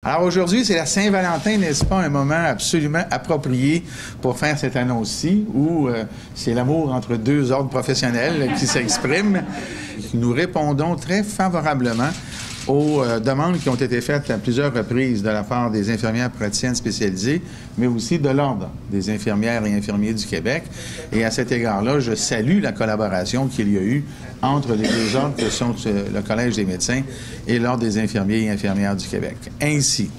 Alors aujourd'hui, c'est la Saint-Valentin, n'est-ce pas, un moment absolument approprié pour faire cette annonce-ci, où c'est l'amour entre deux ordres professionnels qui s'expriment. Nous répondons très favorablement aux demandes qui ont été faites à plusieurs reprises de la part des infirmières praticiennes spécialisées, mais aussi de l'Ordre des infirmières et infirmiers du Québec. Et à cet égard-là, je salue la collaboration qu'il y a eu entre les deux ordres que sont le Collège des médecins et l'Ordre des infirmiers et infirmières du Québec. Ainsi,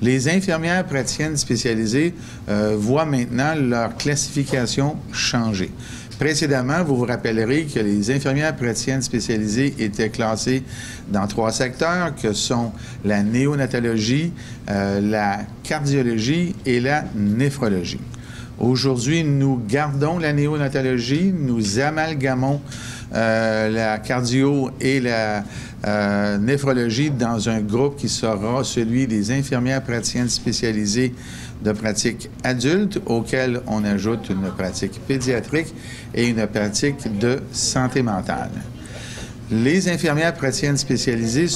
les infirmières praticiennes spécialisées voient maintenant leur classification changer. Précédemment, vous vous rappellerez que les infirmières praticiennes spécialisées étaient classées dans 3 secteurs, que sont la néonatologie, la cardiologie et la néphrologie. Aujourd'hui, nous gardons la néonatologie, nous amalgamons la cardio et la néphrologie dans un groupe qui sera celui des infirmières praticiennes spécialisées de pratique adulte, auquel on ajoute une pratique pédiatrique et une pratique de santé mentale. Les infirmières praticiennes spécialisées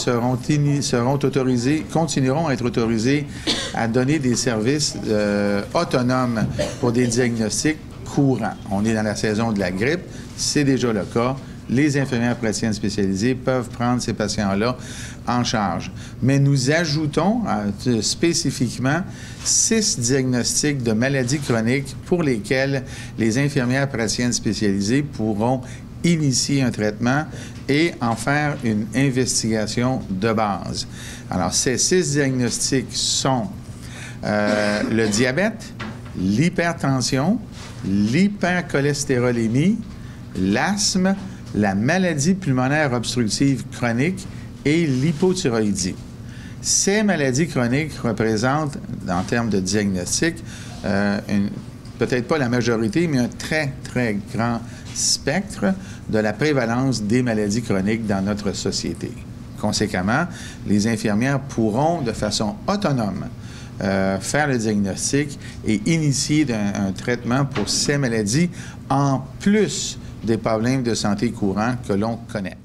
continueront à être autorisées à donner des services autonomes pour des diagnostics courants. On est dans la saison de la grippe, c'est déjà le cas. Les infirmières praticiennes spécialisées peuvent prendre ces patients-là en charge. Mais nous ajoutons spécifiquement 6 diagnostics de maladies chroniques pour lesquels les infirmières praticiennes spécialisées pourront initier un traitement et en faire une investigation de base. Alors, ces 6 diagnostics sont le diabète, l'hypertension, l'hypercholestérolémie, l'asthme, la maladie pulmonaire obstructive chronique et l'hypothyroïdie. Ces maladies chroniques représentent, en termes de diagnostic, peut-être pas la majorité, mais un très, très grand spectre de la prévalence des maladies chroniques dans notre société. Conséquemment, les infirmières pourront, de façon autonome, faire le diagnostic et initier un traitement pour ces maladies, en plus des problèmes de santé courants que l'on connaît.